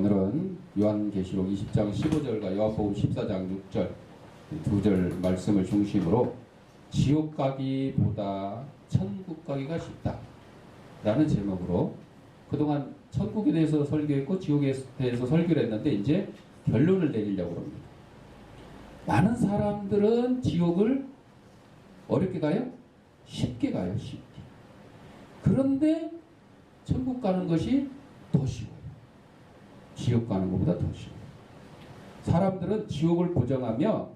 오늘은 요한계시록 20장 15절과 요한복음 14장 6절 두 절 말씀을 중심으로 지옥 가기보다 천국 가기가 쉽다 라는 제목으로 그동안 천국에 대해서 설교했고 지옥에 대해서 설교를 했는데 이제 결론을 내리려고 합니다. 많은 사람들은 지옥을 어렵게 가요? 쉽게 가요. 쉽게. 그런데 천국 가는 것이 더 쉬워요. 지옥 가는 것보다 더 쉬워요. 사람들은 지옥을 부정하며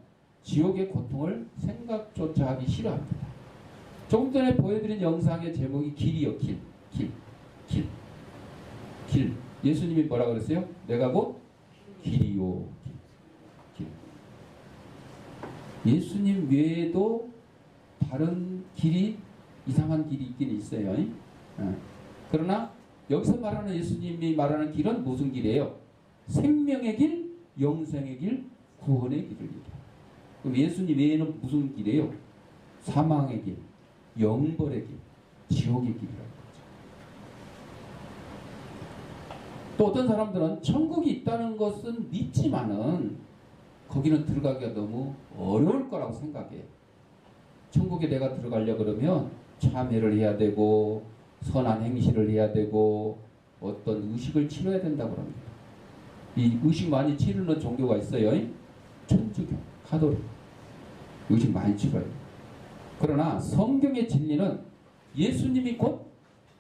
지옥의 고통을 생각조차 하기 싫어합니다. 조금 전에 보여드린 영상의 제목이 길이요. 길. 예수님이 뭐라 그랬어요? 내가 곧 길이요. 길. 예수님 외에도 다른 길이, 이상한 길이 있긴 있어요. 그러나 여기서 말하는 예수님이 말하는 길은 무슨 길이에요? 생명의 길, 영생의 길, 구원의 길을 얘기해요. 그럼 예수님 외에는 무슨 길이에요? 사망의 길, 영벌의 길, 지옥의 길이라는 거죠. 또 어떤 사람들은 천국이 있다는 것은 믿지만은 거기는 들어가기가 너무 어려울 거라고 생각해요. 천국에 내가 들어가려고 그러면 참회를 해야 되고 선한 행실을 해야 되고 어떤 의식을 치러야 된다고 합니다. 이 의식 많이 치르는 종교가 있어요. 천주교, 가톨릭. 의식 많이 치러요. 그러나 성경의 진리는 예수님이 곧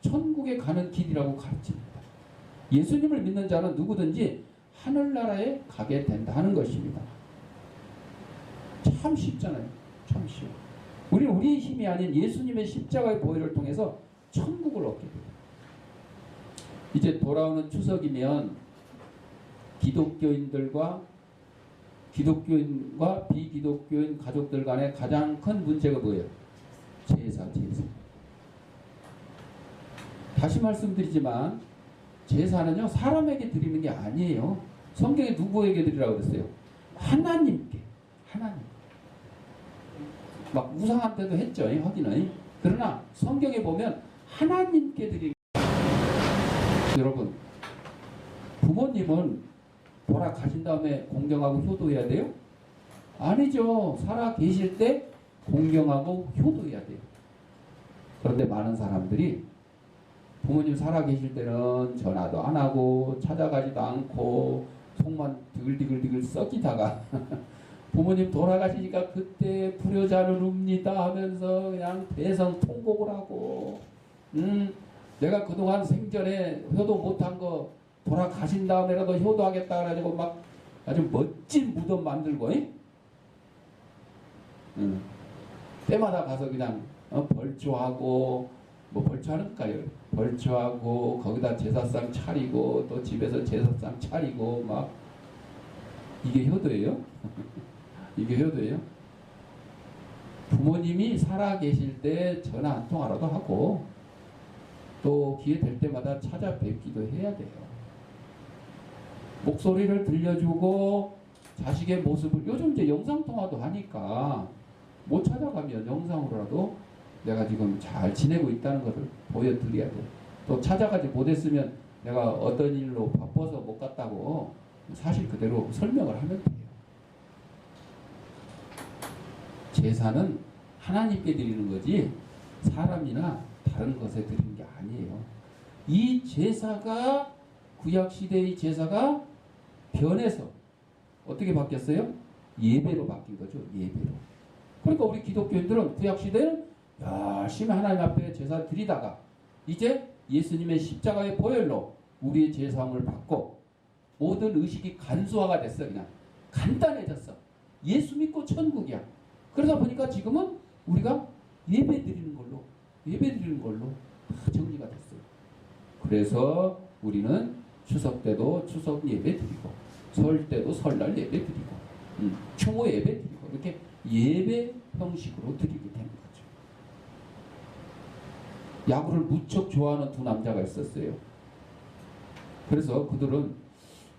천국에 가는 길이라고 가르칩니다. 예수님을 믿는 자는 누구든지 하늘나라에 가게 된다 하는 것입니다. 참 쉽잖아요. 참 쉬워. 우리의 힘이 아닌 예수님의 십자가의 보혈을 통해서 천국을 얻게 돼요. 이제 돌아오는 추석이면 기독교인과 비기독교인 가족들 간의 가장 큰 문제가 뭐예요? 제사. 다시 말씀드리지만 제사는요 사람에게 드리는 게 아니에요. 성경에 누구에게 드리라고 그랬어요? 하나님께. 막 우상한테도 했죠. 확인은. 그러나 성경에 보면 하나님께 드리는 여러분, 부모님은 돌아가신 다음에 공경하고 효도해야 돼요? 아니죠. 살아 계실 때 공경하고 효도해야 돼요. 그런데 많은 사람들이 부모님 살아 계실 때는 전화도 안 하고 찾아가지도 않고 속만 디글디글 썩이다가 부모님 돌아가시니까 그때 불효자를 웁니다 하면서 그냥 대성통곡을 하고 내가 그동안 생전에 효도 못한 거 돌아가신 다음에라도 효도하겠다 그래가지고 막 아주 멋진 무덤 만들고 때마다 가서 그냥 벌초하고 뭐 벌초하는가요? 벌초하고 거기다 제사상 차리고 또 집에서 제사상 차리고 막 이게 효도예요? 이게 효도예요? 부모님이 살아 계실 때 전화 한 통화라도 하고 또 기회 될 때마다 찾아뵙기도 해야 돼요. 목소리를 들려주고 자식의 모습을 요즘 이제 영상통화도 하니까 못 찾아가면 영상으로라도 내가 지금 잘 지내고 있다는 것을 보여드려야 돼요. 또 찾아가지 못했으면 내가 어떤 일로 바빠서 못 갔다고 사실 그대로 설명을 하면 돼요. 제사는 하나님께 드리는 거지 사람이나 다른 것에 드리는 게 아니에요. 이 제사가 구약시대의 제사가 변해서 어떻게 바뀌었어요? 예배로 바뀐 거죠. 예배로. 그러니까 우리 기독교인들은 구약시대는 열심히 하나님 앞에 제사 드리다가 이제 예수님의 십자가의 보혈로 우리의 죄사함을 받고 모든 의식이 간소화가 됐어. 그냥 간단해졌어. 예수 믿고 천국이야. 그러다 보니까 지금은 우리가 예배 드리는 걸로 다 정리가 됐어요. 그래서 우리는 추석 때도 추석 예배 드리고 설 때도 설날 예배 드리고 추모 예배 드리고 이렇게 예배 형식으로 드리게 되는 거죠. 야구를 무척 좋아하는 두 남자가 있었어요. 그래서 그들은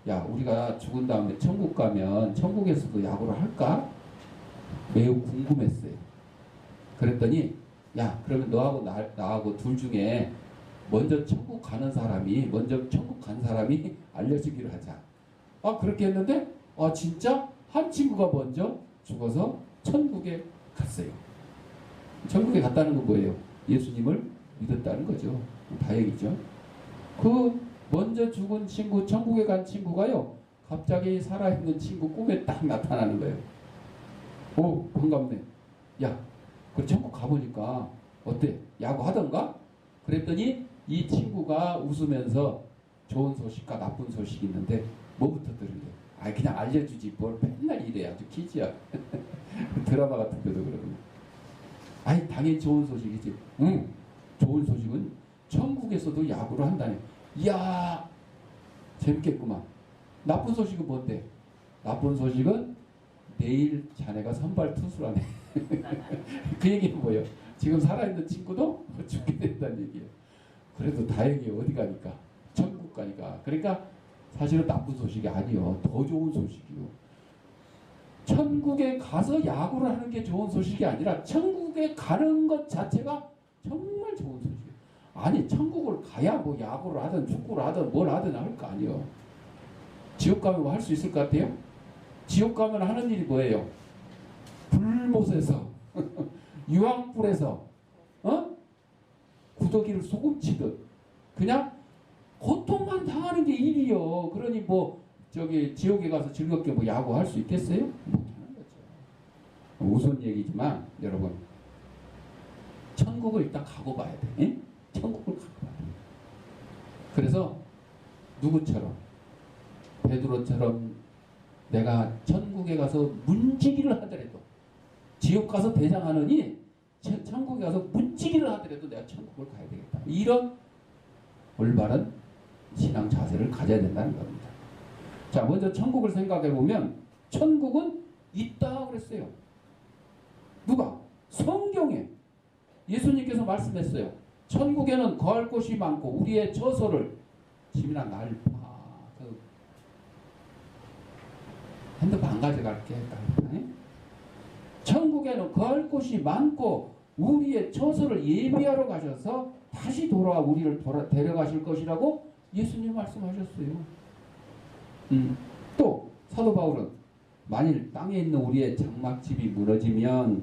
야 우리가 죽은 다음에 천국 가면 천국에서도 야구를 할까? 매우 궁금했어요. 그랬더니 야 그러면 너하고 나하고 둘 중에 먼저 천국 가는 사람이 먼저 천국 간 사람이 알려주기로 하자. 그렇게 했는데 진짜 한 친구가 먼저 죽어서 천국에 갔어요. 천국에 갔다는 건 뭐예요? 예수님을 믿었다는 거죠. 다행이죠. 그 먼저 죽은 친구, 천국에 간 친구가요, 갑자기 살아있는 친구 꿈에 딱 나타나는 거예요. 오, 반갑네. 야, 그 천국 가보니까 어때? 야구 하던가? 그랬더니 이 친구가 웃으면서 좋은 소식과 나쁜 소식이 있는데 뭐부터 들을래? 그냥 알려주지 뭘 맨날 이래. 아주 키지야. 드라마 같은 데도 그러거든요. 당연히 좋은 소식이지. 응, 좋은 소식은 천국에서도 야구를 한다네. 이야, 재밌겠구만. 나쁜 소식은 뭔데? 나쁜 소식은 내일 자네가 선발 투수라네. 그 얘기는 뭐예요? 지금 살아있는 친구도 죽게 된다는 얘기예요. 그래도 다행히 어디 가니까? 천국 가니까. 그러니까 사실은 나쁜 소식이 아니요. 더 좋은 소식이요. 천국에 가서 야구를 하는 게 좋은 소식이 아니라 천국에 가는 것 자체가 정말 좋은 소식이에요. 아니, 천국을 가야 뭐 야구를 하든 축구를 하든 뭘 하든 할 거 아니에요. 지옥 가면 뭐 할 수 있을 것 같아요? 지옥 가면 하는 일이 뭐예요? 불못에서 유황불에서 구더기를 소금치듯 그냥 고통만 당하는 게 일이요. 그러니 뭐 지옥에 가서 즐겁게 뭐 야구 할 수 있겠어요? 못하는 거죠. 우스운 얘기지만 여러분, 천국을 일단 가고 봐야 돼. 에? 천국을 가고 봐야 돼. 그래서 누구처럼, 베드로처럼 내가 천국에 가서 문지기를 하더라도, 지옥 가서 대장하느니 천국에 가서 문지기를 하더라도 내가 천국을 가야 되겠다. 이런 올바른 신앙 자세를 가져야 된다는 겁니다. 자, 먼저 천국을 생각해 보면 천국은 있다 그랬어요. 누가? 성경에 예수님께서 말씀했어요. 천국에는 거할 곳이 많고 우리의 처소를, 짐이나 날파, 핸드폰 안 가져갈게. 천국에는 거할 곳이 많고 우리의 처소를 예비하러 가셔서 다시 돌아와 우리를 데려가실 것이라고 예수님 말씀하셨어요. 또 사도 바울은 만일 땅에 있는 우리의 장막집이 무너지면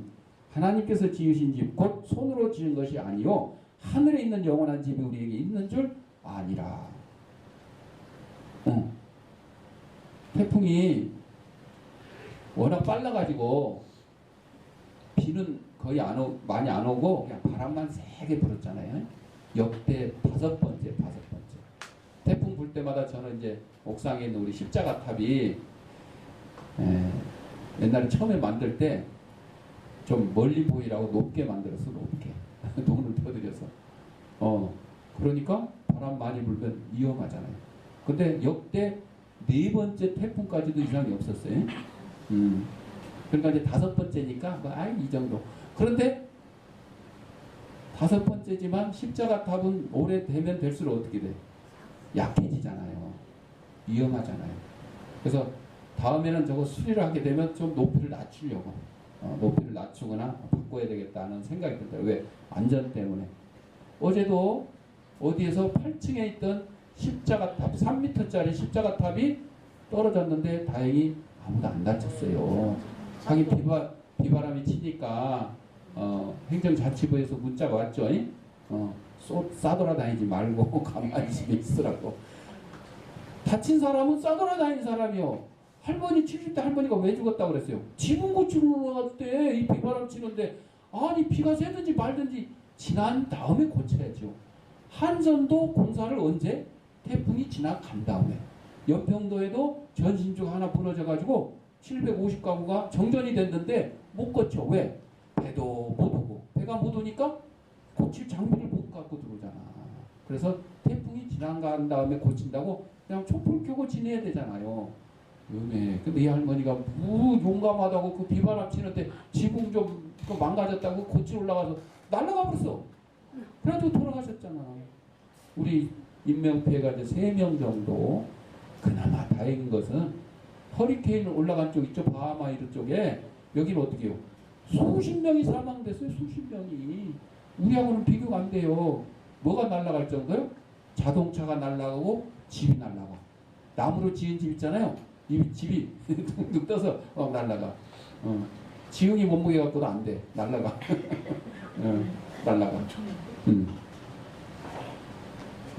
하나님께서 지으신 집 곧 손으로 지은 것이 아니요 하늘에 있는 영원한 집이 우리에게 있는 줄 아니라. 태풍이 워낙 빨라가지고 비는 거의 많이 안 오고 그냥 바람만 세게 불었잖아요. 역대 5번째. 태풍 불 때마다 저는 이제 옥상에 있는 우리 십자가 탑이 옛날에 처음에 만들 때 좀 멀리 보이라고 높게 만들었어. 높게. 돈을 더 들여서. 그러니까 바람 많이 불면 위험하잖아요. 근데 역대 4번째 태풍까지도 이상이 없었어요. 그러니까 이제 5번째니까 이 정도. 그런데 5번째지만 십자가 탑은 오래되면 될수록 어떻게 돼? 약해지잖아요. 위험하잖아요. 그래서 다음에는 저거 수리를 하게 되면 좀 높이를 낮추려고 높이를 낮추거나 바꿔야 되겠다는 생각이 들어요. 왜? 안전 때문에. 어제도 어디에서 8층에 있던 십자가 탑, 3m짜리 십자가 탑이 떨어졌는데 다행히 아무도 안 다쳤어요. 하긴 비바람이 치니까 행정자치부에서 문자가 왔죠. 싸돌아다니지 말고 가만히 집에 있으라고. 다친 사람은 싸돌아다니는 사람이요. 할머니 70대 할머니가 왜 죽었다고 그랬어요? 지붕 고치러 갔대. 이 비바람 치는데 아니 비가 새든지 말든지 지난 다음에 고쳐야죠. 한전도 공사를 언제? 태풍이 지나간 다음에. 연평도에도 전신주 하나 부러져가지고 750가구가 정전이 됐는데 못 고쳐. 왜? 배도 못 오고. 배가 못 오니까 고칠 장비를 못 갖고 들어오잖아. 그래서 태풍이 지나간 다음에 고친다고 그냥 촛불 켜고 지내야 되잖아요. 근데 이 할머니가 용감하다고 그 비바람 치는데 지붕 좀 망가졌다고 고치러 올라가서 날아가 버렸어. 그래가지고 돌아가셨잖아. 우리 인명피해가 이제 3명 정도. 그나마 다행인 것은 허리케인 올라간 쪽 있죠. 바하마이르 쪽에. 여기는 어떻게 해요? 수십 명이 사망됐어요. 수십 명이. 우리하고는 비교가 안 돼요. 뭐가 날아갈 정도요? 자동차가 날아가고 집이 날아가. 나무로 지은 집 있잖아요. 이 집이 둥둥 떠서 날아가. 지응이 몸무게 갖고도 안 돼. 날아가. 날아가.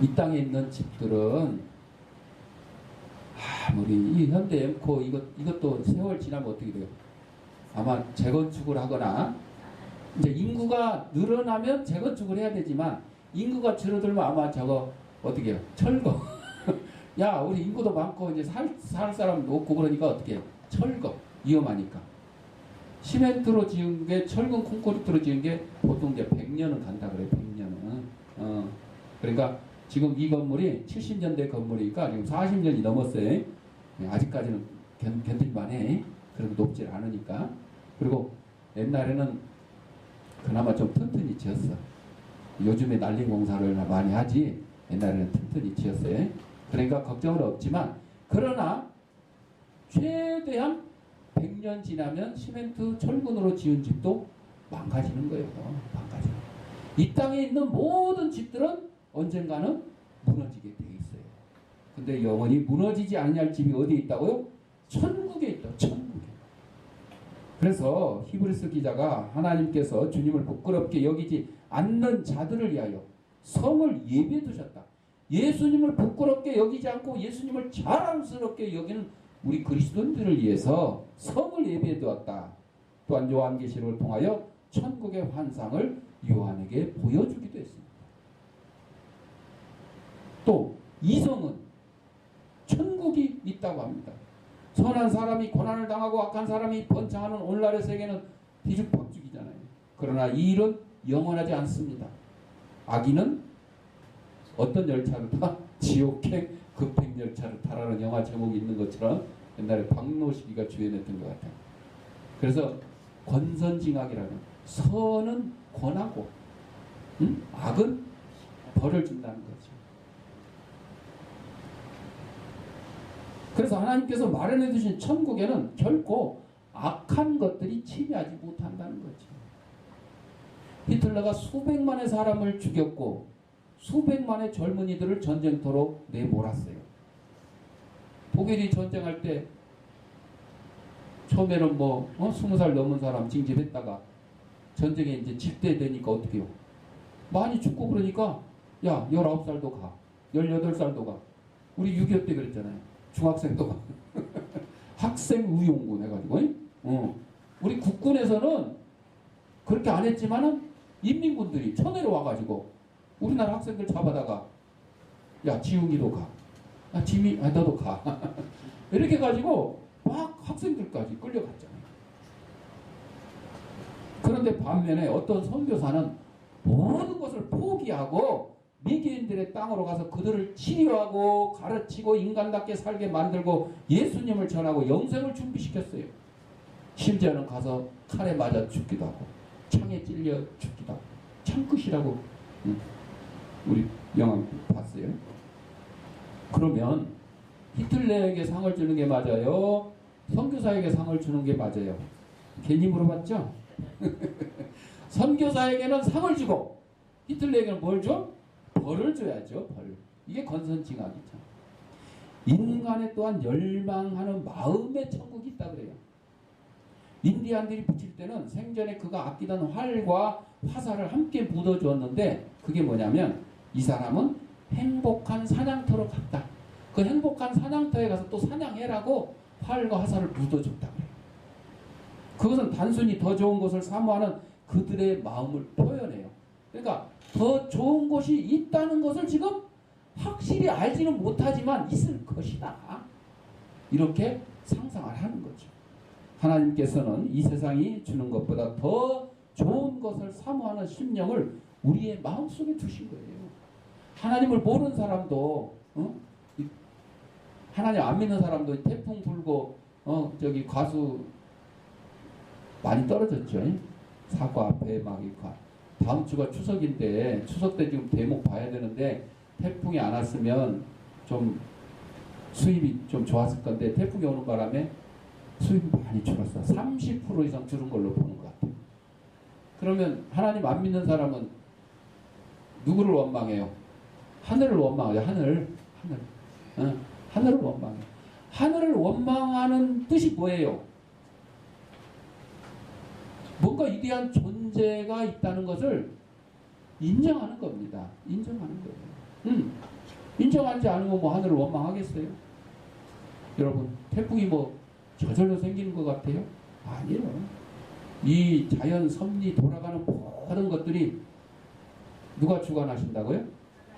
이 땅에 있는 집들은 아무리 이 현대 엠코 이것도 세월 지나면 어떻게 돼요? 아마 재건축을 하거나 이제 인구가 늘어나면 재건축을 해야 되지만 인구가 줄어들면 아마 저거 어떻게 해요? 철거. 야, 우리 인구도 많고 이제 살 사람 없고 그러니까 어떻게 해요? 철거. 위험하니까. 시멘트로 지은 게 철근 콘크리트로 지은 게 보통 이제 100년은 간다 그래요. 100년은. 그러니까 지금 이 건물이 70년대 건물이니까 지금 40년이 넘었어요. 아직까지는 견딜만해. 그래도 높질 않으니까. 그리고 옛날에는 그나마 좀 튼튼히 지었어. 요즘에 난림 공사를 많이 하지 옛날에는 튼튼히 지었어요. 그러니까 걱정은 없지만 그러나 최대한 100년 지나면 시멘트 철근으로 지은 집도 망가지는 거예요. 망가져. 이 땅에 있는 모든 집들은 언젠가는 무너지게 돼 있어요. 근데 영원히 무너지지 않을 집이 어디에 있다고요? 천국에 있다. 천국에. 그래서 히브리서 기자가 하나님께서 주님을 부끄럽게 여기지 않는 자들을 위하여 성을 예비해 두셨다. 예수님을 부끄럽게 여기지 않고 예수님을 자랑스럽게 여기는 우리 그리스도인들을 위해서 성을 예비해 두었다. 또한 요한계시록을 통하여 천국의 환상을 요한에게 보여주기도 했습니다. 또 이성은 천국이 있다고 합니다. 선한 사람이 고난을 당하고 악한 사람이 번창하는 오늘날의 세계는 뒤죽박죽이잖아요. 그러나 이 일은 영원하지 않습니다. 악인은 어떤 열차를 타? 지옥행 급행열차를 타라는 영화 제목이 있는 것처럼 옛날에 박노식이가 주연했던 것 같아요. 그래서 권선징악이라는 선은 권하고 악은 벌을 준다는 거죠. 그래서 하나님께서 마련해 두신 천국에는 결코 악한 것들이 침해하지 못한다는 거죠. 히틀러가 수백만의 사람을 죽였고 수백만의 젊은이들을 전쟁터로 내몰았어요. 독일이 전쟁할 때 처음에는 20살 넘은 사람 징집했다가 전쟁에 이제 집대되니까 어떻게 해요? 많이 죽고 그러니까 야 19살도 가 18살도 가 우리 6.25 때 그랬잖아요. 중학생도 가 학생의용군 해가지고 우리 국군에서는 그렇게 안 했지만은 인민군들이 천내로 와가지고 우리나라 학생들 잡아다가 야 지웅이도 가 야 지미 너도 가 이렇게 해가지고 막 학생들까지 끌려갔잖아요. 그런데 반면에 어떤 선교사는 모든 것을 포기하고 미개인들의 땅으로 가서 그들을 치료하고 가르치고 인간답게 살게 만들고 예수님을 전하고 영생을 준비시켰어요. 심지어는 가서 칼에 맞아 죽기도 하고 창에 찔려 죽기도 하고 창끝이라고 우리 영화 봤어요. 그러면 히틀러에게 상을 주는 게 맞아요? 선교사에게 상을 주는 게 맞아요? 괜히 물어봤죠? 선교사에게는 상을 주고 히틀러에게는 뭘 줘? 벌을 줘야죠. 벌. 이게 권선징악이죠. 인간에 또한 열망하는 마음의 천국이 있다 그래요. 인디안들이 붙일 때는 생전에 그가 아끼던 활과 화살을 함께 묻어주었는데 그게 뭐냐면 이 사람은 행복한 사냥터로 갔다. 그 행복한 사냥터에 가서 또 사냥해라고 활과 화살을 묻어줬다 그래요. 그것은 단순히 더 좋은 것을 사모하는 그들의 마음을 표현해요. 그러니까 더 좋은 곳이 있다는 것을 지금 확실히 알지는 못하지만 있을 것이다. 이렇게 상상을 하는 거죠. 하나님께서는 이 세상이 주는 것보다 더 좋은 것을 사모하는 심령을 우리의 마음속에 두신 거예요. 하나님을 모르는 사람도 하나님 안 믿는 사람도 태풍 불고 저기 과수 많이 떨어졌죠. 사과, 배, 막 다음 주가 추석인데 추석 때 지금 대목 봐야 되는데 태풍이 안 왔으면 좀 수입이 좀 좋았을 건데 태풍이 오는 바람에 수입이 많이 줄었어. 30% 이상 줄은 걸로 보는 것 같아요. 그러면 하나님 안 믿는 사람은 누구를 원망해요? 하늘을 원망해요. 하늘. 하늘을 원망해요. 하늘을 원망하는 뜻이 뭐예요? 뭔가 위대한 존재가 있다는 것을 인정하는 겁니다. 인정하는 거예요. 인정하지 않으면 뭐 하늘을 원망하겠어요? 여러분, 태풍이 뭐 저절로 생기는 것 같아요? 아니에요. 이 자연 섭리 돌아가는 모든 것들이 누가 주관하신다고요?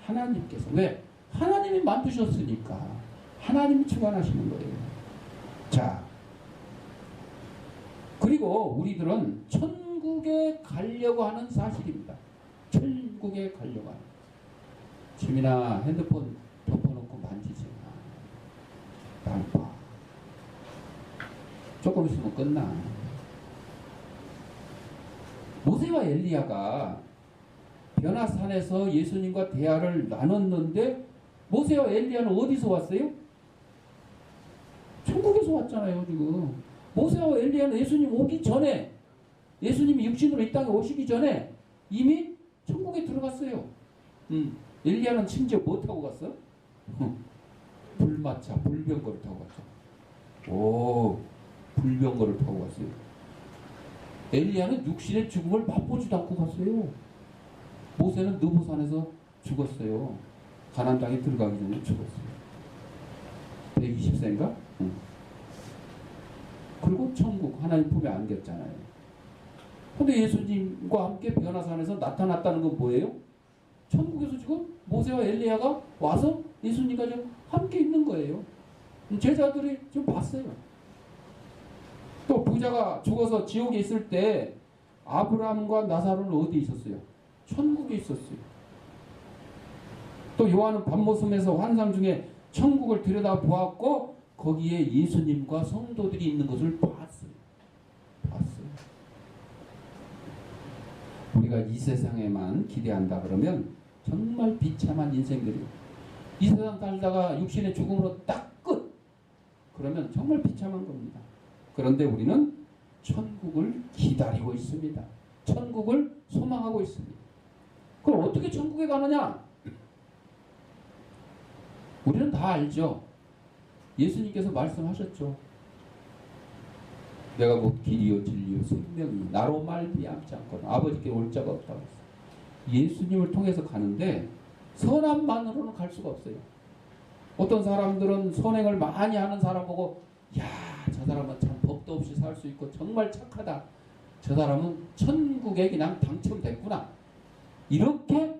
하나님께서. 왜? 하나님이 만드셨으니까 하나님이 주관하시는 거예요. 자, 그리고 우리들은 천국에 가려고 하는 사실입니다. 천국에 가려고 하는. 지민아, 핸드폰 덮어놓고 만지지 마. 날 봐. 조금 있으면 끝나. 모세와 엘리야가 변화산에서 예수님과 대화를 나눴는데 모세와 엘리야는 어디서 왔어요? 천국에서 왔잖아요, 지금. 모세와 엘리야는 예수님 오기 전에, 예수님이 육신으로 이 땅에 오시기 전에 이미 천국에 들어갔어요. 엘리야는 심지어 뭐 타고 갔어? 불마차, 불병거를 타고 갔죠. 오, 불병거를 타고 갔어요. 엘리야는 육신의 죽음을 맛보지도 않고 갔어요. 모세는 느보산에서 죽었어요. 가나안 땅에 들어가기 전에 죽었어요. 120세인가? 그리고 천국 하나님 품에 안겼잖아요. 근데 예수님과 함께 변화산에서 나타났다는 건 뭐예요? 천국에서 지금 모세와 엘리야가 와서 예수님과 지금 함께 있는 거예요. 제자들이 좀 봤어요. 또 부자가 죽어서 지옥에 있을 때 아브라함과 나사로는 어디 있었어요? 천국에 있었어요. 또 요한은 밤모섬에서 환상 중에 천국을 들여다보았고 거기에 예수님과 성도들이 있는 것을 봤어요. 우리가 이 세상에만 기대한다 그러면 정말 비참한 인생들이에요. 이 세상 살다가 육신의 죽음으로 딱 끝! 그러면 정말 비참한 겁니다. 그런데 우리는 천국을 기다리고 있습니다. 천국을 소망하고 있습니다. 그럼 어떻게 천국에 가느냐? 우리는 다 알죠. 예수님께서 말씀하셨죠. 내가 곧 길이요 진리요 생명이 나로 말미암지 않거든 아버지께 올 자가 없다고 했어요. 예수님을 통해서 가는데 선함만으로는 갈 수가 없어요. 어떤 사람들은 선행을 많이 하는 사람 보고 야, 저 사람은 참 법도 없이 살 수 있고 정말 착하다. 저 사람은 천국에 그냥 당첨됐구나. 이렇게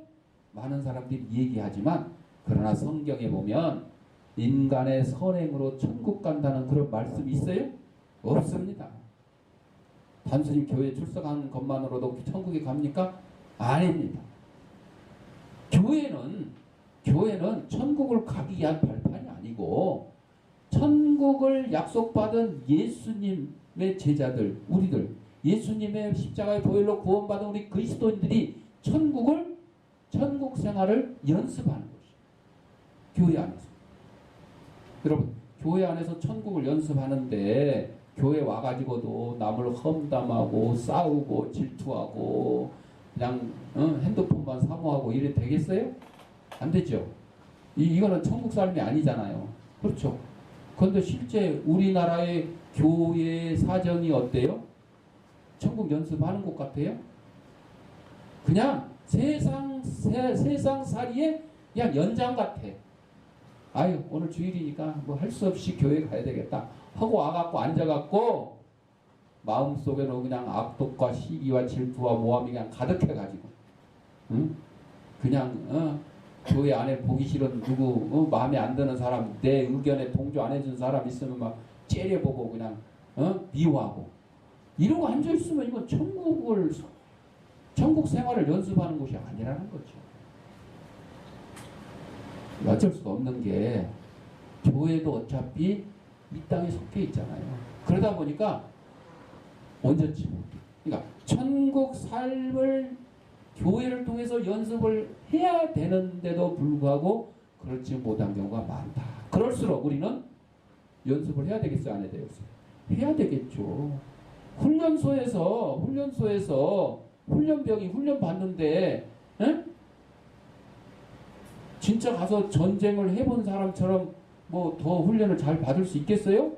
많은 사람들이 얘기하지만 그러나 성경에 보면 인간의 선행으로 천국 간다는 그런 말씀이 있어요? 없습니다. 단순히 교회에 출석하는 것만으로도 천국에 갑니까? 아닙니다. 교회는 천국을 가기 위한 발판이 아니고 천국을 약속받은 예수님의 제자들, 우리들, 예수님의 십자가의 보혈로 구원받은 우리 그리스도인들이 천국 생활을 연습하는 것이에요. 교회 안에서. 여러분, 교회 안에서 천국을 연습하는데 교회 와가지고도 남을 험담하고 싸우고 질투하고 그냥 핸드폰만 사모하고 이래 되겠어요? 안 되죠. 이거는 천국 삶이 아니잖아요. 그렇죠. 그런데 실제 우리나라의 교회 사정이 어때요? 천국 연습하는 것 같아요? 그냥 세상살이의 그냥 연장 같아. 아유, 오늘 주일이니까 뭐 할 수 없이 교회 가야 되겠다 하고 와갖고 앉아갖고 마음속에는 그냥 악독과 시기와 질투와 모함이 그냥 가득해가지고 그냥 교회 안에 보기 싫은 누구 마음에 안 드는 사람, 내 의견에 동조 안 해준 사람 있으면 막 째려보고 그냥 미워하고 이러고 앉아있으면 이건 천국 생활을 연습하는 곳이 아니라는 거죠. 어쩔 수가 없는 게 교회도 어차피 이 땅에 속해 있잖아요. 그러다 보니까 언제쯤 그러니까 천국 삶을 교회를 통해서 연습을 해야 되는데도 불구하고 그렇지 못한 경우가 많다. 그럴수록 우리는 연습을 해야 되겠어요? 안 해야 되겠어요? 해야 되겠죠. 훈련소에서 훈련병이 훈련 받는데 진짜 가서 전쟁을 해본 사람처럼 뭐 더 훈련을 잘 받을 수 있겠어요?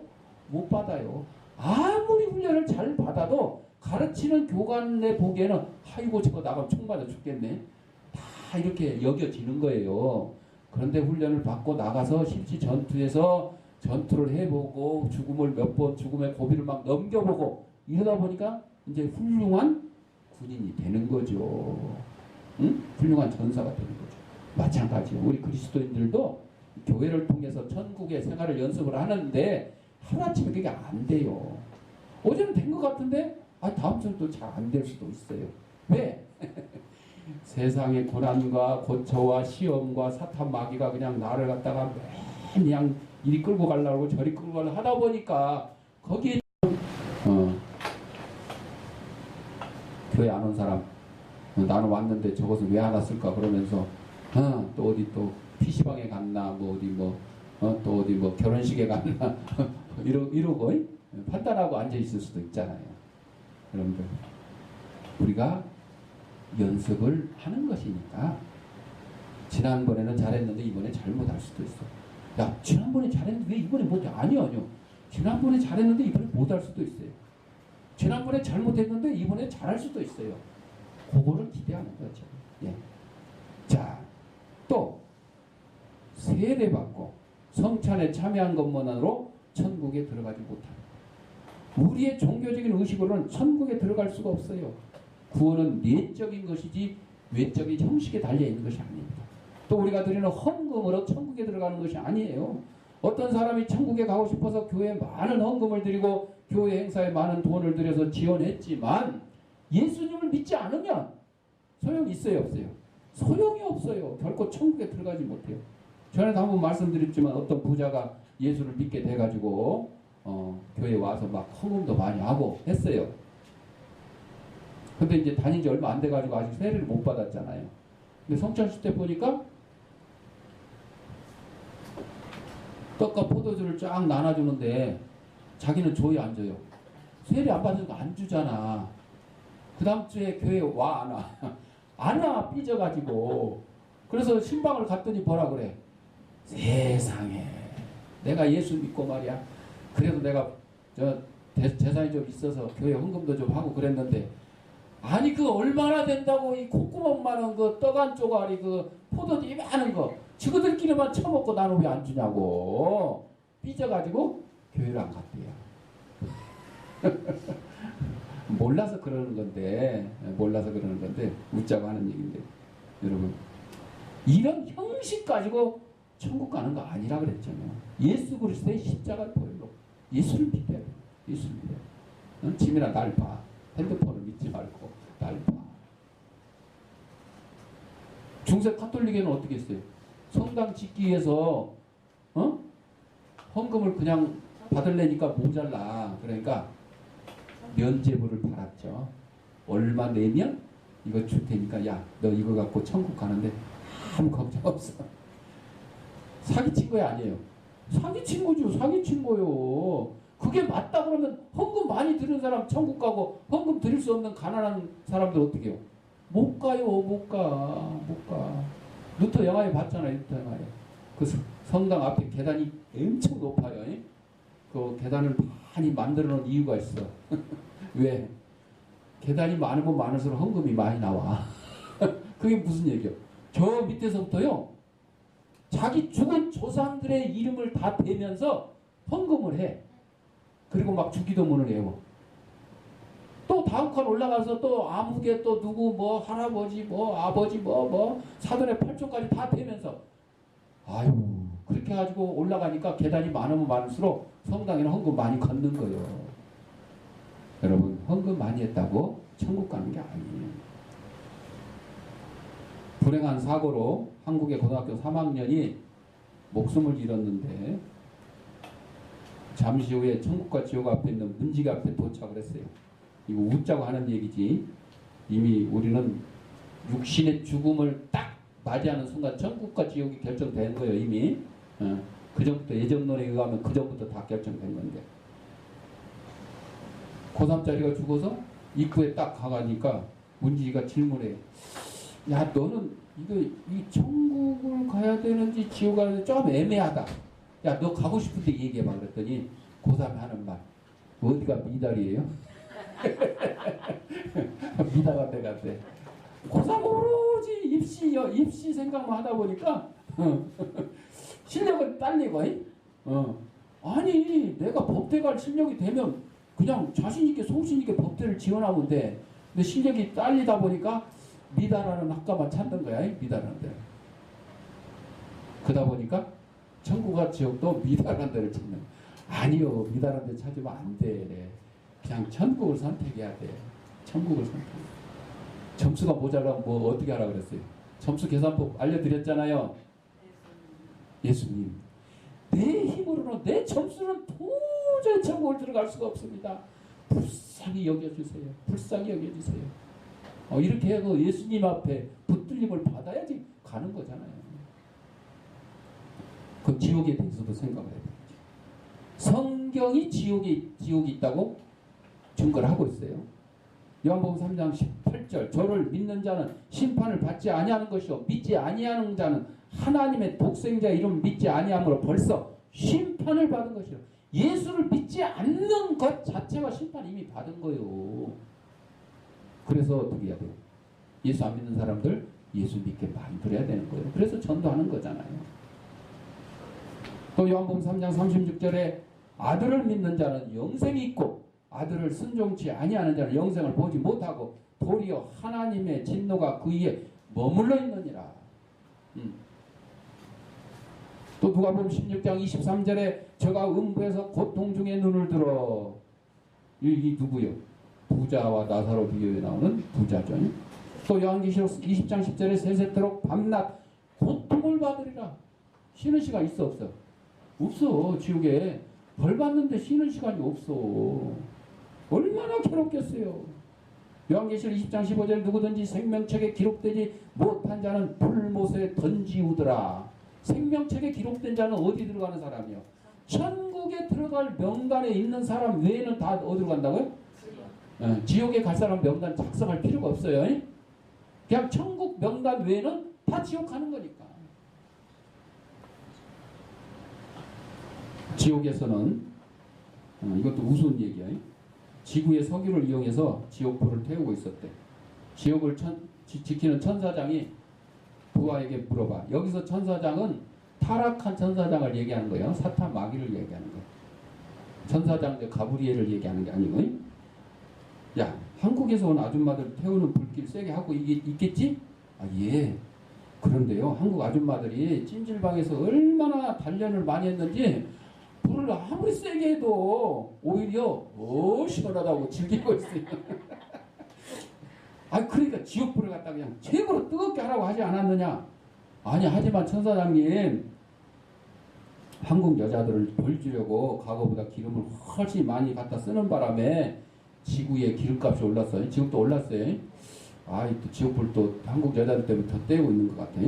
못 받아요. 아무리 훈련을 잘 받아도 가르치는 교관에 보기에는 아이고 저거 나가면 총 맞아 죽겠네. 다 이렇게 여겨지는 거예요. 그런데 훈련을 받고 나가서 실제 전투에서 전투를 해보고 죽음을 몇 번 죽음의 고비를 막 넘겨보고 이러다 보니까 이제 훌륭한 군인이 되는 거죠. 응? 훌륭한 전사가 되는 거죠. 마찬가지예요. 우리 그리스도인들도 교회를 통해서 천국의 생활을 연습을 하는데 하루아침에 그게 안 돼요. 어제는 된 것 같은데 다음 주는 또 잘 안 될 수도 있어요. 왜? 세상의 고난과 고초와 시험과 사탄 마귀가 그냥 나를 갖다가 그냥 이리 끌고 가려고 저리 끌고 가려고 하다 보니까 거기에 교회 안 온 사람 나는 왔는데 저것을 왜 안 왔을까 그러면서 또 어디 또 PC방에 갔나 뭐 어디 또 어디 뭐 결혼식에 갔나 이러고 판단하고 앉아 있을 수도 있잖아요. 여러분들 우리가 연습을 하는 것이니까 지난번에는 잘했는데 이번에 잘못할 수도 있어. 야 지난번에 잘했는데 왜 이번에 못해? 아니요. 지난번에 잘했는데 이번에 못할 수도 있어요. 지난번에 잘못했는데 이번에 잘할 수도 있어요. 그거를 기대하는 거죠. 예. 자, 또 세례받고 성찬에 참여한 것만으로 천국에 들어가지 못합니다. 우리의 종교적인 의식으로는 천국에 들어갈 수가 없어요. 구원은 내적인 것이지 외적인 형식에 달려있는 것이 아닙니다. 또 우리가 드리는 헌금으로 천국에 들어가는 것이 아니에요. 어떤 사람이 천국에 가고 싶어서 교회에 많은 헌금을 드리고 교회 행사에 많은 돈을 들여서 지원했지만 예수님을 믿지 않으면 소용이 있어요 없어요? 소용이 없어요. 결코 천국에 들어가지 못해요. 전에도 한번 말씀드렸지만 어떤 부자가 예수를 믿게 돼가지고 교회에 와서 막 헌금도 많이 하고 했어요. 근데 이제 다닌 지 얼마 안 돼가지고 아직 세례를 못 받았잖아요. 근데 성찬식 때 보니까 떡과 포도주를 쫙 나눠주는데 자기는 조에 앉아요. 세례 안 받으니까 안 주잖아. 그 다음 주에 교회에 와 안 와? 안 와 삐져가지고. 그래서 신방을 갔더니 뭐라 그래? 세상에 내가 예수 믿고 말이야. 그래도 내가 재산이 좀 있어서 교회 헌금도 좀 하고 그랬는데 아니 그 얼마나 된다고 이 콧구멍만한 그 떡 한 쪼가리 그 포도주 이만한 거 지그들끼리만 처먹고 나는 왜 안 주냐고 삐져가지고 교회를 안 갔대요. 몰라서 그러는 건데 웃자고 하는 얘기인데 여러분 이런 형식 가지고 천국 가는 거 아니라 그랬잖아요. 예수 그리스도의 십자가를 보여요. 예수를 믿어야 돼요. 예수를 믿어야 돼요. 짐이나 날 봐. 핸드폰을 믿지 말고 날 봐. 중세 카톨릭에는 어떻게 했어요? 성당 짓기 위해서 헌금을 그냥 받을래니까 모자라. 그러니까 면죄부를 받았죠. 얼마 내면 이거 줄 테니까 야 너 이거 갖고 천국 가는데 아무 걱정 없어. 사기친 거야 아니에요? 사기친 거죠. 사기친 거요. 그게 맞다 그러면 헌금 많이 드는 사람 천국 가고 헌금 드릴 수 없는 가난한 사람들 어떻게 해요? 못 가요. 못 가. 루터 영화에 봤잖아요. 루터 영화에. 그 성당 앞에 계단이 엄청 높아요. 그 계단을 많이 만들어 놓은 이유가 있어. 왜? 계단이 많으면 많을수록 헌금이 많이 나와. 그게 무슨 얘기요? 저 밑에서부터요. 자기 죽은 조상들의 이름을 다 대면서 헌금을 해. 그리고 막 주기도문을 해요. 또 다음 칸 올라가서 또 아무개 또 누구 뭐 할아버지 뭐 아버지 뭐 사돈의 8조까지 다 대면서 아유 그렇게 가지고 올라가니까 계단이 많으면 많을수록 성당에는 헌금 많이 걷는 거예요. 여러분 헌금 많이 했다고 천국 가는 게 아니에요. 불행한 사고로 한국의 고등학교 3학년이 목숨을 잃었는데 잠시 후에 천국과 지옥 앞에 있는 문지기 앞에 도착을 했어요. 이거 웃자고 하는 얘기지. 이미 우리는 육신의 죽음을 딱 맞이하는 순간 천국과 지옥이 결정된 거예요. 이미. 그 전부터 예정론에 의하면 그 전부터 다 결정된 건데. 고3짜리가 죽어서 입구에 딱 가가니까 문지기가 질문해. 야 너는 이 천국을 가야 되는지 지옥 가야 되는지 좀 애매하다. 야 너 가고 싶은데 얘기해봐. 그랬더니 고3이 하는 말. 어디가 미달이에요? 미달가 돼간대. 고3 오로지 입시 생각만 하다 보니까 실력은 딸리고 아니 내가 법대 갈 실력이 되면 그냥 자신있게 소신있게 법대를 지원하면 돼. 근데 실력이 딸리다 보니까 미달하는 학과만 찾는 거야. 미달하는 데. 그러다 보니까 천국과 지옥도 미달하는 데를 찾는 거야. 아니요. 미달하는 데 찾으면 안 돼. 그냥 천국을 선택해야 돼. 천국을 선택해. 점수가 모자라면 뭐 어떻게 하라 그랬어요? 점수 계산법 알려드렸잖아요. 예수님. 내 힘으로는 내 점수는 도저히 천국을 들어갈 수가 없습니다. 불쌍히 여겨주세요. 불쌍히 여겨주세요. 이렇게 해서 예수님 앞에 붙들림을 받아야지 가는 거잖아요. 그 지옥에 대해서도 생각을 해야 되죠. 성경이 지옥이 있다고 증거를 하고 있어요. 요한복음 3장 18절 저를 믿는 자는 심판을 받지 아니하는 것이요 믿지 아니하는 자는 하나님의 독생자 이름 믿지 아니함으로 벌써 심판을 받은 것이요. 예수를 믿지 않는 것 자체가 심판 이미 받은 거예요. 그래서 어떻게 해야 돼요? 예수 안 믿는 사람들 예수 믿게 만들어야 되는 거예요. 그래서 전도하는 거잖아요. 또 요한복음 3장 36절에 아들을 믿는 자는 영생이 있고 아들을 순종치 아니하는 자는 영생을 보지 못하고 도리어 하나님의 진노가 그 위에 머물러 있느니라. 또 누가복음 16장 23절에 저가 음부에서 고통 중에 눈을 들어 이 누구요? 부자와 나사로 비유에 나오는 부자죠. 또 요한계시록 20장 10절에 세세토록 밤낮 고통을 받으리라. 쉬는 시간 있어 없어? 없어. 지옥에 벌 받는데 쉬는 시간이 없어. 얼마나 괴롭겠어요. 요한계시록 20장 15절 누구든지 생명책에 기록되지 못한 자는 불못에 던지우더라. 생명책에 기록된 자는 어디 들어가는 사람이요? 천국에 들어갈 명단에 있는 사람 외에는 다 어디로 간다고요? 지옥에 갈 사람 명단 작성할 필요가 없어요. 그냥 천국 명단 외에는 다 지옥 가는 거니까. 지옥에서는 이것도 우스운 얘기야. 지구의 석유를 이용해서 지옥불을 태우고 있었대. 지옥을 지키는 천사장이 부하에게 물어봐. 여기서 천사장은 타락한 천사장을 얘기하는 거예요. 사탄 마귀를 얘기하는 거예요. 천사장 가브리엘을 얘기하는 게 아니고. 야, 한국에서 온 아줌마들 태우는 불길 세게 하고 이게 있겠지? 아, 예. 그런데요, 한국 아줌마들이 찜질방에서 얼마나 단련을 많이 했는지 불을 아무리 세게 해도 오히려 시원하다고 즐기고 있어요. 아, 그러니까 지옥불을 갖다 그냥 최고로 뜨겁게 하라고 하지 않았느냐? 아니, 하지만 천사장님, 한국 여자들을 벌 주려고 과거보다 기름을 훨씬 많이 갖다 쓰는 바람에 지구의 기름값이 올랐어요. 지금도 올랐어요. 아, 또 지옥불 또 한국 여자들 때문에 더 떼고 있는 것 같아.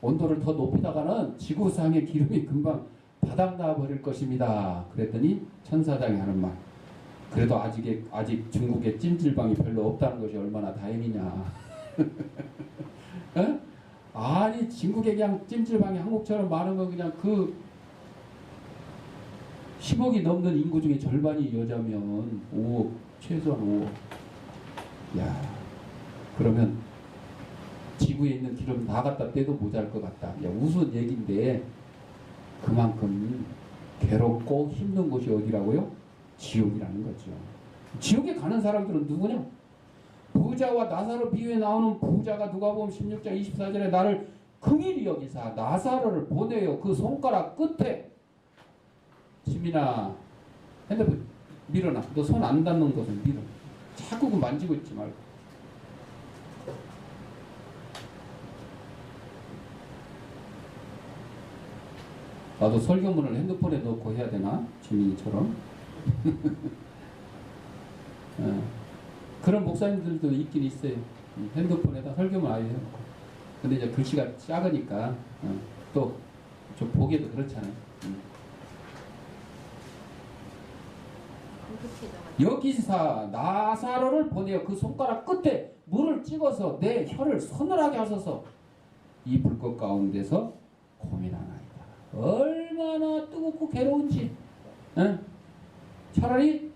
온도를 더 높이다가는 지구상의 기름이 금방 바닥나 버릴 것입니다. 그랬더니 천사장이 하는 말. 그래도 아직 중국에 찜질방이 별로 없다는 것이 얼마나 다행이냐. 에? 아니, 중국에 그냥 찜질방이 한국처럼 많은 건 그냥 10억이 넘는 인구 중에 절반이 여자면 5억, 최소한 5억. 야, 그러면 지구에 있는 기름 다 갖다 떼도 모자랄 것 같다. 야, 우스운 얘기인데 그만큼 괴롭고 힘든 곳이 어디라고요? 지옥이라는 거죠. 지옥에 가는 사람들은 누구냐? 부자와 나사로 비유에 나오는 부자가 누가복음 16장 24절에 나를 긍휼히 여기사 나사로를 보내요. 그 손가락 끝에. 지민아, 핸드폰 밀어놔. 너 손 안 닿는 것은 밀어. 자꾸 그 만지고 있지 말고. 나도 설교문을 핸드폰에 넣고 해야 되나? 지민이처럼. 그런 목사님들도 있긴 있어요. 핸드폰에다 설교문 아예 해놓고. 근데 이제 글씨가 작으니까 또 좀 보기에도 그렇잖아요. 여기사 나사로를 보내어 그 손가락 끝에 물을 찍어서 내 혀를 서늘하게 하소서. 이 불꽃 가운데서 고민하나이다. 얼마나 뜨겁고 괴로운지. 응? 차라리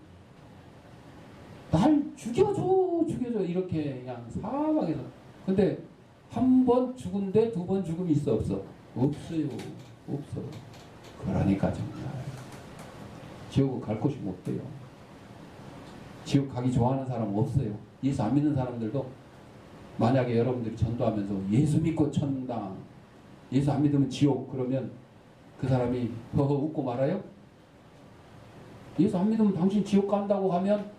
날 죽여줘 이렇게 그냥 사방에서. 근데 한 번 죽은데 두 번 죽음이 있어 없어? 없어요. 없어. 그러니까 정말 지옥을 갈 곳이 못 돼요. 지옥 가기 좋아하는 사람 없어요. 예수 안 믿는 사람들도 만약에 여러분들이 전도하면서 예수 믿고 천당, 예수 안 믿으면 지옥, 그러면 그 사람이 허허 웃고 말아요? 예수 안 믿으면 당신 지옥 간다고 하면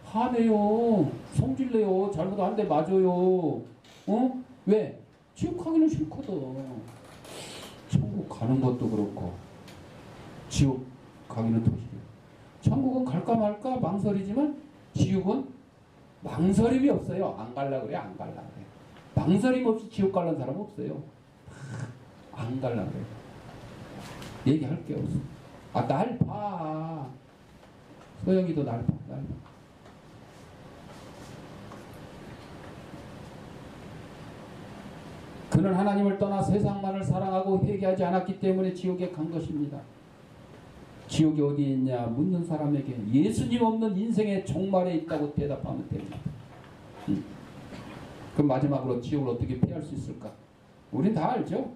화내요. 성질내요. 잘못 한 대 맞아요. 어? 왜? 지옥 가기는 싫거든. 천국 가는 것도 그렇고 지옥 가기는 더 싫어요. 천국은 갈까 말까 망설이지만 지옥은 망설임이 없어요. 안 갈라 그래, 안 갈라 그래. 망설임 없이 지옥 가는 사람 없어요. 안 갈라 그래. 얘기할 게 없어. 아, 날 봐. 소영이도 날 봐, 날 봐. 그는 하나님을 떠나 세상만을 사랑하고 회개하지 않았기 때문에 지옥에 간 것입니다. 지옥이 어디에 있냐 묻는 사람에게 예수님 없는 인생의 종말에 있다고 대답하면 됩니다. 그럼 마지막으로 지옥을 어떻게 피할 수 있을까? 우린 다 알죠?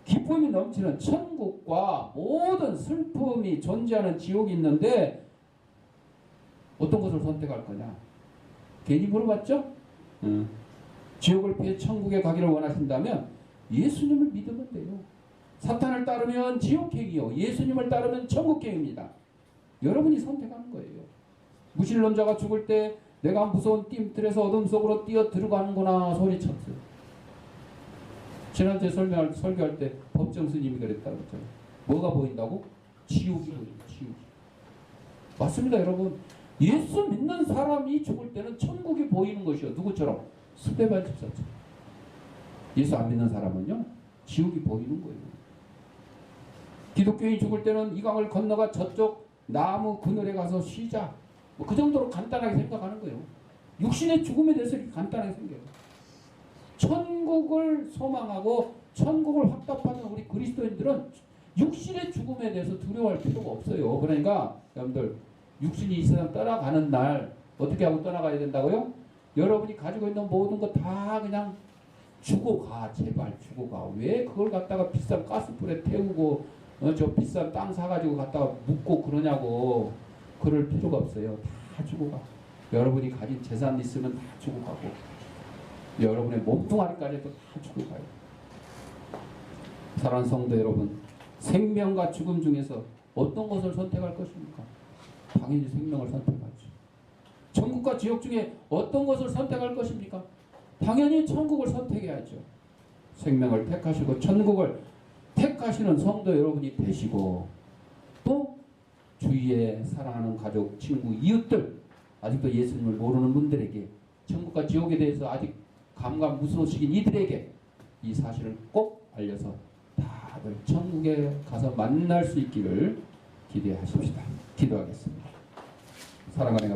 기쁨이 넘치는 천국과 모든 슬픔이 존재하는 지옥이 있는데 어떤 것을 선택할 거냐? 괜히 물어봤죠? 지옥을 피해 천국에 가기를 원하신다면 예수님을 믿으면 돼요. 사탄을 따르면 지옥행이요, 예수님을 따르면 천국행입니다. 여러분이 선택하는 거예요. 무신론자가 죽을 때 내가 무서운 띠틀에서 어둠 속으로 뛰어 들어가는구나 소리쳤어요. 지난주에 설교할 때 법정 스님이 그랬다고 했잖아요. 뭐가 보인다고? 지옥이 보인다. 지옥이. 맞습니다, 여러분. 예수 믿는 사람이 죽을 때는 천국이 보이는 것이요. 누구처럼? 스데반 집사처럼. 예수 안 믿는 사람은요, 지옥이 보이는 거예요. 기독교인이 죽을 때는 이 강을 건너가 저쪽 나무 그늘에 가서 쉬자. 뭐 그 정도로 간단하게 생각하는 거예요. 육신의 죽음에 대해서 이렇게 간단하게 생겨요. 천국을 소망하고 천국을 확답하는 우리 그리스도인들은 육신의 죽음에 대해서 두려워할 필요가 없어요. 그러니까 여러분들 육신이 이 세상 떠나가는 날 어떻게 하고 떠나가야 된다고요? 여러분이 가지고 있는 모든 거 다 그냥 주고 가. 제발 주고 가. 왜 그걸 갖다가 비싼 가스불에 태우고 저 비싼 땅 사가지고 갖다가 묻고 그러냐고. 그럴 필요가 없어요. 다 주고 가. 여러분이 가진 재산 있으면 다 주고 가고 여러분의 몸뚱아리까지도 다 주고 가요. 사랑하는 성도 여러분, 생명과 죽음 중에서 어떤 것을 선택할 것입니까? 당연히 생명을 선택하죠. 천국과 지옥 중에 어떤 것을 선택할 것입니까? 당연히 천국을 선택해야죠. 생명을 택하시고 천국을 택하시는 성도 여러분이 되시고 또 주위에 사랑하는 가족, 친구, 이웃들, 아직도 예수님을 모르는 분들에게 천국과 지옥에 대해서 아직 감감무소식인 이들에게 이 사실을 꼭 알려서 다들 천국에 가서 만날 수 있기를 기대하십시다. 기도하겠습니다. 사랑하는